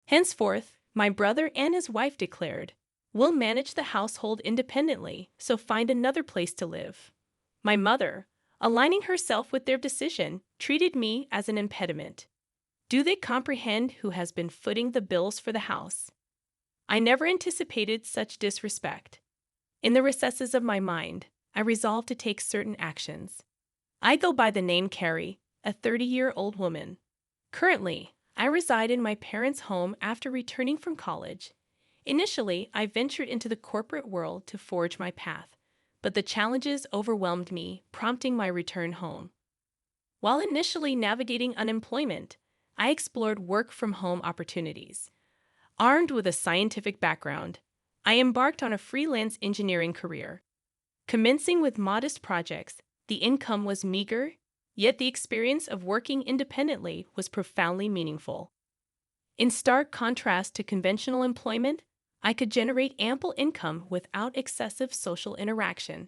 Henceforth, my brother and his wife declared, "We'll manage the household independently, so find another place to live." My mother, aligning herself with their decision, treated me as an impediment. Do they comprehend who has been footing the bills for the house? I never anticipated such disrespect. In the recesses of my mind, I resolved to take certain actions. I go by the name Carrie, a 30-year-old woman. Currently, I reside in my parents' home after returning from college. Initially, I ventured into the corporate world to forge my path, but the challenges overwhelmed me, prompting my return home. While initially navigating unemployment, I explored work-from-home opportunities. Armed with a scientific background, I embarked on a freelance engineering career. Commencing with modest projects, the income was meager, yet the experience of working independently was profoundly meaningful. In stark contrast to conventional employment, I could generate ample income without excessive social interaction.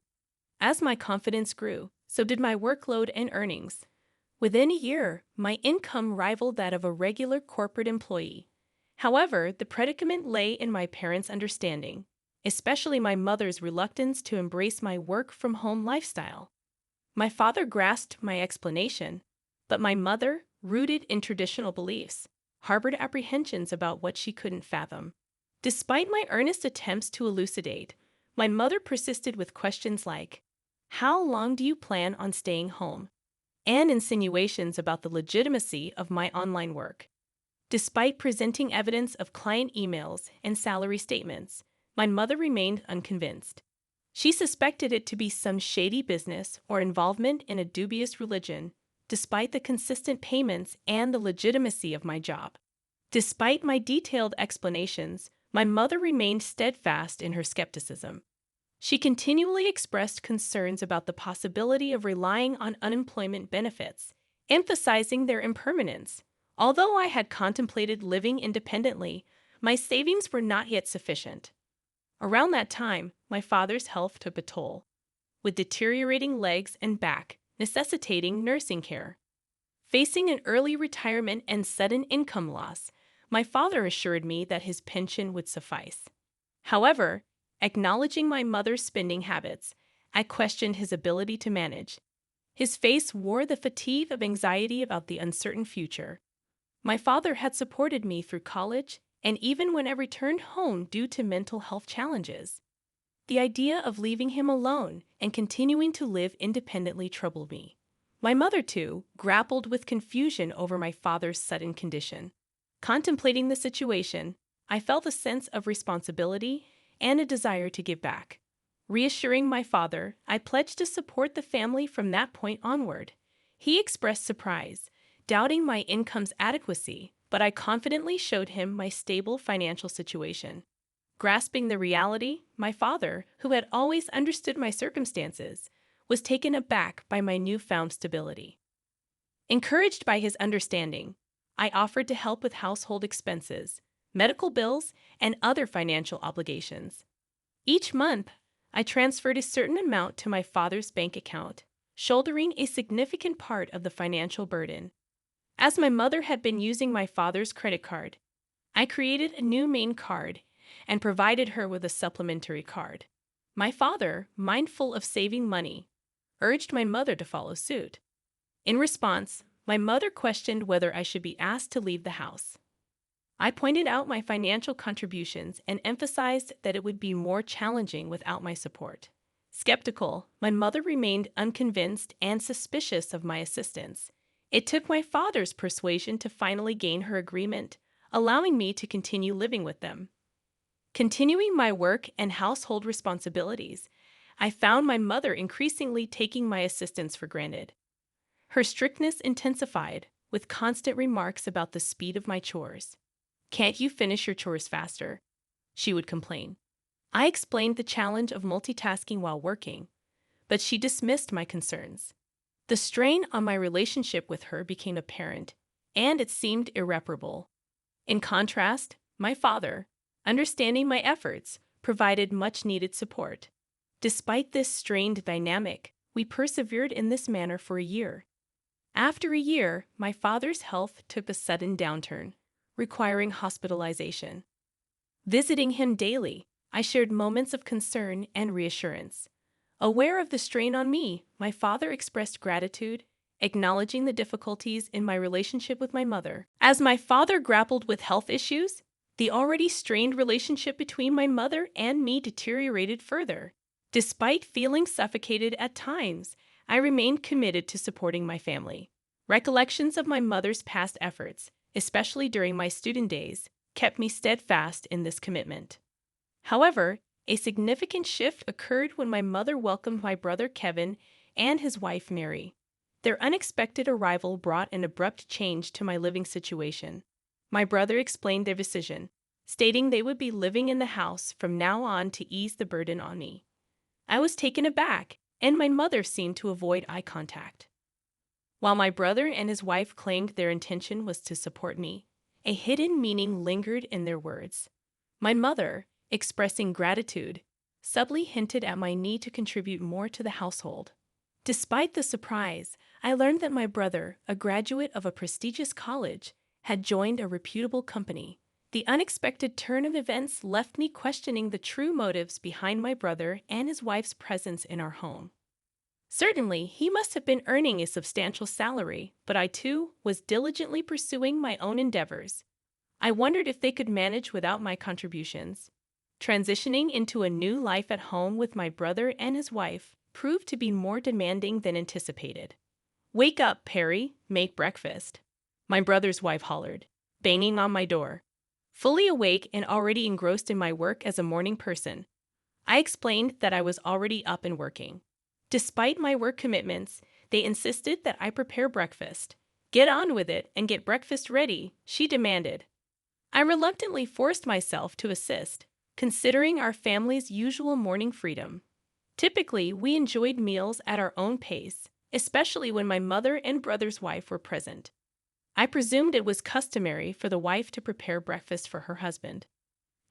As my confidence grew, so did my workload and earnings. Within a year, my income rivaled that of a regular corporate employee. However, the predicament lay in my parents' understanding, especially my mother's reluctance to embrace my work-from-home lifestyle. My father grasped my explanation, but my mother, rooted in traditional beliefs, harbored apprehensions about what she couldn't fathom. Despite my earnest attempts to elucidate, my mother persisted with questions like, "How long do you plan on staying home?" and insinuations about the legitimacy of my online work. Despite presenting evidence of client emails and salary statements, my mother remained unconvinced. She suspected it to be some shady business or involvement in a dubious religion, despite the consistent payments and the legitimacy of my job. Despite my detailed explanations, my mother remained steadfast in her skepticism. She continually expressed concerns about the possibility of relying on unemployment benefits, emphasizing their impermanence. Although I had contemplated living independently, my savings were not yet sufficient. Around that time, my father's health took a toll, with deteriorating legs and back, necessitating nursing care. Facing an early retirement and sudden income loss, my father assured me that his pension would suffice. However, acknowledging my mother's spending habits, I questioned his ability to manage. His face wore the fatigue of anxiety about the uncertain future. My father had supported me through college and even when I returned home due to mental health challenges. The idea of leaving him alone and continuing to live independently troubled me. My mother, too, grappled with confusion over my father's sudden condition. Contemplating the situation, I felt a sense of responsibility and a desire to give back. Reassuring my father, I pledged to support the family from that point onward. He expressed surprise, doubting my income's adequacy, but I confidently showed him my stable financial situation. Grasping the reality, my father, who had always understood my circumstances, was taken aback by my newfound stability. Encouraged by his understanding, I offered to help with household expenses, medical bills, and other financial obligations. Each month, I transferred a certain amount to my father's bank account, shouldering a significant part of the financial burden. As my mother had been using my father's credit card, I created a new main card and provided her with a supplementary card. My father, mindful of saving money, urged my mother to follow suit. In response, my mother questioned whether I should be asked to leave the house. I pointed out my financial contributions and emphasized that it would be more challenging without my support. Skeptical, my mother remained unconvinced and suspicious of my assistance. It took my father's persuasion to finally gain her agreement, allowing me to continue living with them. Continuing my work and household responsibilities, I found my mother increasingly taking my assistance for granted. Her strictness intensified, with constant remarks about the speed of my chores. "Can't you finish your chores faster?" she would complain. I explained the challenge of multitasking while working, but she dismissed my concerns. The strain on my relationship with her became apparent, and it seemed irreparable. In contrast, my father, understanding my efforts, provided much-needed support. Despite this strained dynamic, we persevered in this manner for a year. After a year, my father's health took a sudden downturn, requiring hospitalization. Visiting him daily, I shared moments of concern and reassurance. Aware of the strain on me, my father expressed gratitude, acknowledging the difficulties in my relationship with my mother. As my father grappled with health issues, the already strained relationship between my mother and me deteriorated further. Despite feeling suffocated at times, I remained committed to supporting my family. Recollections of my mother's past efforts, especially during my student days, kept me steadfast in this commitment. However, a significant shift occurred when my mother welcomed my brother Kevin and his wife Mary. Their unexpected arrival brought an abrupt change to my living situation. My brother explained their decision, stating they would be living in the house from now on to ease the burden on me. I was taken aback, and my mother seemed to avoid eye contact. While my brother and his wife claimed their intention was to support me, a hidden meaning lingered in their words. My mother, expressing gratitude, subtly hinted at my need to contribute more to the household. Despite the surprise, I learned that my brother, a graduate of a prestigious college, had joined a reputable company. The unexpected turn of events left me questioning the true motives behind my brother and his wife's presence in our home. Certainly, he must have been earning a substantial salary, but I too was diligently pursuing my own endeavors. I wondered if they could manage without my contributions. Transitioning into a new life at home with my brother and his wife proved to be more demanding than anticipated. "Wake up, Perry, make breakfast," my brother's wife hollered, banging on my door. Fully awake and already engrossed in my work as a morning person, I explained that I was already up and working. Despite my work commitments, they insisted that I prepare breakfast. "Get on with it and get breakfast ready," she demanded. I reluctantly forced myself to assist, considering our family's usual morning freedom. Typically, we enjoyed meals at our own pace, especially when my mother and brother's wife were present. I presumed it was customary for the wife to prepare breakfast for her husband.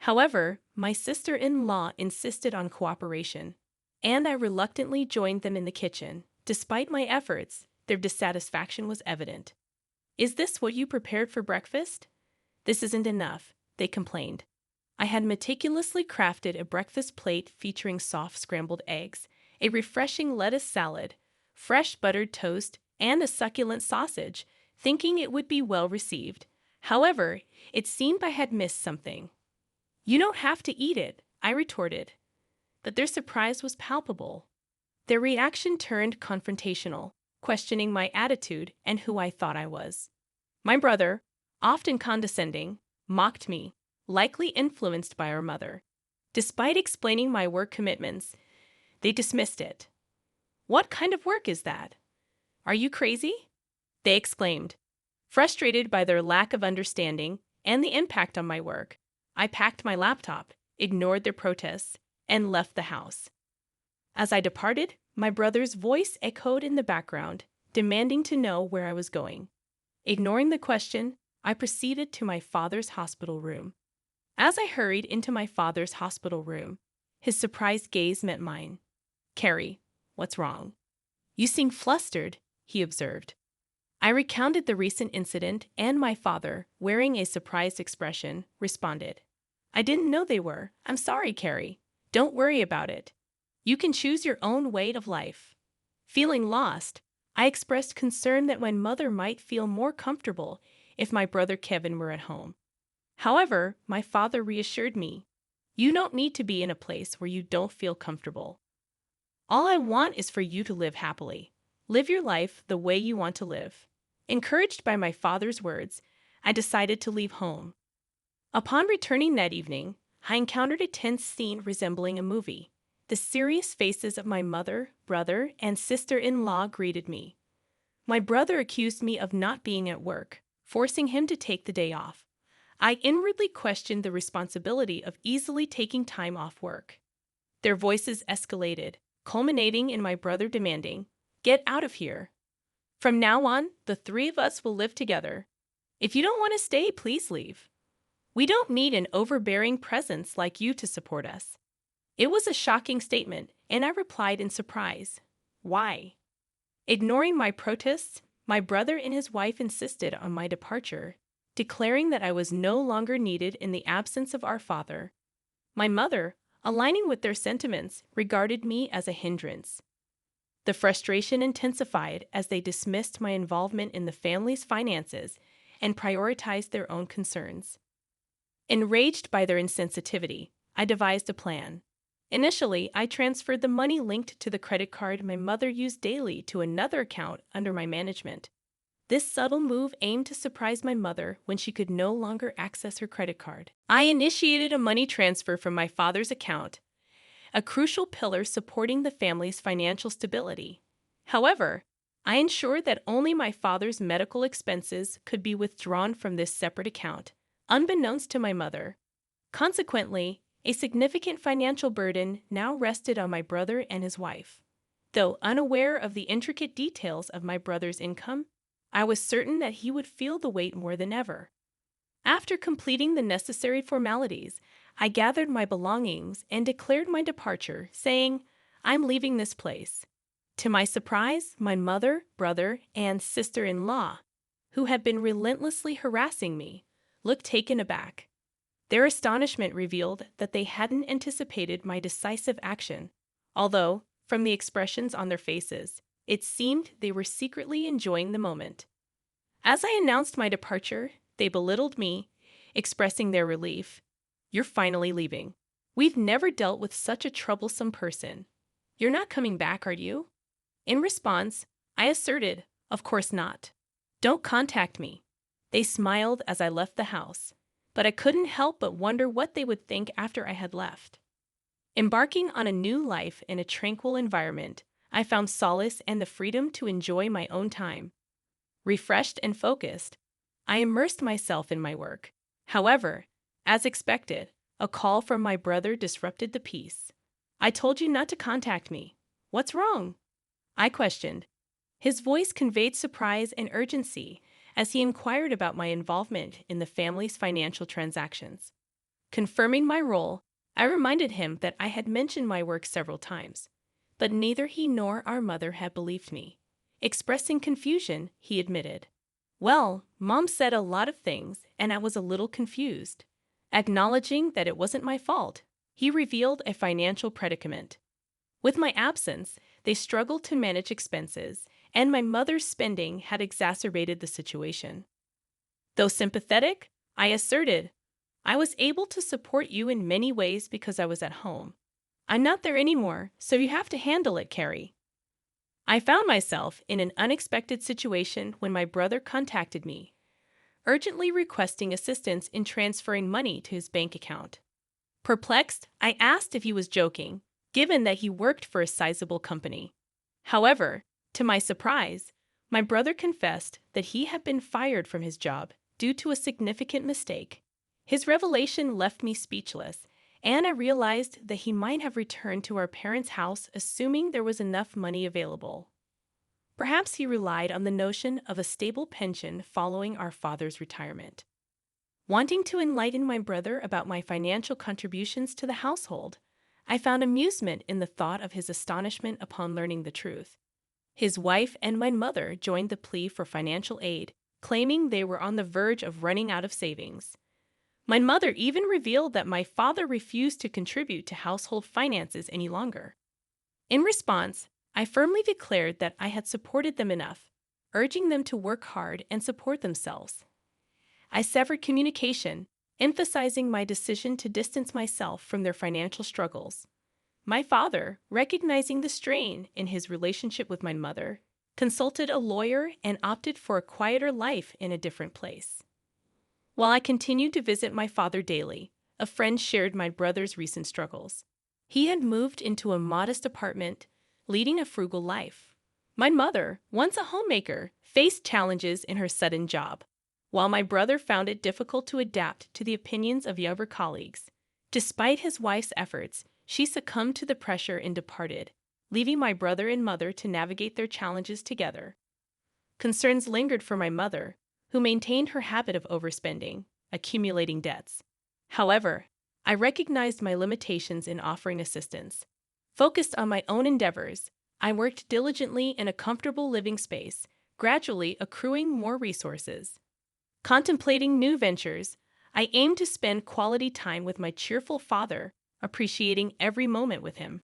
However, my sister-in-law insisted on cooperation, and I reluctantly joined them in the kitchen. Despite my efforts, their dissatisfaction was evident. "Is this what you prepared for breakfast?" "This isn't enough," they complained. I had meticulously crafted a breakfast plate featuring soft scrambled eggs, a refreshing lettuce salad, fresh buttered toast, and a succulent sausage, thinking it would be well received. However, it seemed I had missed something. "You don't have to eat it," I retorted. But their surprise was palpable. Their reaction turned confrontational, questioning my attitude and who I thought I was. My brother, often condescending, mocked me, likely influenced by our mother. Despite explaining my work commitments, they dismissed it. "What kind of work is that? Are you crazy?" they exclaimed. Frustrated by their lack of understanding and the impact on my work, I packed my laptop, ignored their protests, and left the house. As I departed, my brother's voice echoed in the background, demanding to know where I was going. Ignoring the question, I proceeded to my father's hospital room. As I hurried into my father's hospital room, his surprised gaze met mine. "Carrie, what's wrong?" "You seem flustered," he observed. I recounted the recent incident, and my father, wearing a surprised expression, responded, "I didn't know they were. I'm sorry, Carrie. Don't worry about it. You can choose your own way of life." Feeling lost, I expressed concern that my mother might feel more comfortable if my brother Kevin were at home. However, my father reassured me, "You don't need to be in a place where you don't feel comfortable. All I want is for you to live happily. Live your life the way you want to live." Encouraged by my father's words, I decided to leave home. Upon returning that evening, I encountered a tense scene resembling a movie. The serious faces of my mother, brother, and sister-in-law greeted me. My brother accused me of not being at work, forcing him to take the day off. I inwardly questioned the responsibility of easily taking time off work. Their voices escalated, culminating in my brother demanding, "Get out of here. From now on, the three of us will live together. If you don't want to stay, please leave. We don't need an overbearing presence like you to support us." It was a shocking statement, and I replied in surprise, "Why?" Ignoring my protests, my brother and his wife insisted on my departure, declaring that I was no longer needed in the absence of our father. My mother, aligning with their sentiments, regarded me as a hindrance. The frustration intensified as they dismissed my involvement in the family's finances and prioritized their own concerns. Enraged by their insensitivity, I devised a plan. Initially, I transferred the money linked to the credit card my mother used daily to another account under my management. This subtle move aimed to surprise my mother when she could no longer access her credit card. I initiated a money transfer from my father's account, a crucial pillar supporting the family's financial stability. However, I ensured that only my father's medical expenses could be withdrawn from this separate account, unbeknownst to my mother. Consequently, a significant financial burden now rested on my brother and his wife. Though unaware of the intricate details of my brother's income, I was certain that he would feel the weight more than ever. After completing the necessary formalities, I gathered my belongings and declared my departure, saying, "I'm leaving this place." To my surprise, my mother, brother, and sister-in-law, who had been relentlessly harassing me, looked taken aback. Their astonishment revealed that they hadn't anticipated my decisive action, although, from the expressions on their faces, it seemed they were secretly enjoying the moment. As I announced my departure, they belittled me, expressing their relief. "You're finally leaving. We've never dealt with such a troublesome person. You're not coming back, are you?" In response, I asserted, "Of course not. Don't contact me." They smiled as I left the house, but I couldn't help but wonder what they would think after I had left. Embarking on a new life in a tranquil environment, I found solace and the freedom to enjoy my own time. Refreshed and focused, I immersed myself in my work. However, as expected, a call from my brother disrupted the peace. "I told you not to contact me. What's wrong?" I questioned. His voice conveyed surprise and urgency as he inquired about my involvement in the family's financial transactions. Confirming my role, I reminded him that I had mentioned my work several times, but neither he nor our mother had believed me. Expressing confusion, he admitted, "Well, Mom said a lot of things, and I was a little confused." Acknowledging that it wasn't my fault, he revealed a financial predicament. With my absence, they struggled to manage expenses, and my mother's spending had exacerbated the situation. Though sympathetic, I asserted, "I was able to support you in many ways because I was at home. I'm not there anymore, so you have to handle it, Carrie." I found myself in an unexpected situation when my brother contacted me, urgently requesting assistance in transferring money to his bank account. Perplexed, I asked if he was joking, given that he worked for a sizable company. However, to my surprise, my brother confessed that he had been fired from his job due to a significant mistake. His revelation left me speechless, and I realized that he might have returned to our parents' house assuming there was enough money available. Perhaps he relied on the notion of a stable pension following our father's retirement. Wanting to enlighten my brother about my financial contributions to the household, I found amusement in the thought of his astonishment upon learning the truth. His wife and my mother joined the plea for financial aid, claiming they were on the verge of running out of savings. My mother even revealed that my father refused to contribute to household finances any longer. In response, I firmly declared that I had supported them enough, urging them to work hard and support themselves. I severed communication, emphasizing my decision to distance myself from their financial struggles. My father, recognizing the strain in his relationship with my mother, consulted a lawyer and opted for a quieter life in a different place. While I continued to visit my father daily, a friend shared my brother's recent struggles. He had moved into a modest apartment, leading a frugal life. My mother, once a homemaker, faced challenges in her sudden job, while my brother found it difficult to adapt to the opinions of younger colleagues. Despite his wife's efforts, she succumbed to the pressure and departed, leaving my brother and mother to navigate their challenges together. Concerns lingered for my mother, who maintained her habit of overspending, accumulating debts. However, I recognized my limitations in offering assistance. Focused on my own endeavors, I worked diligently in a comfortable living space, gradually accruing more resources. Contemplating new ventures, I aim to spend quality time with my cheerful father, appreciating every moment with him.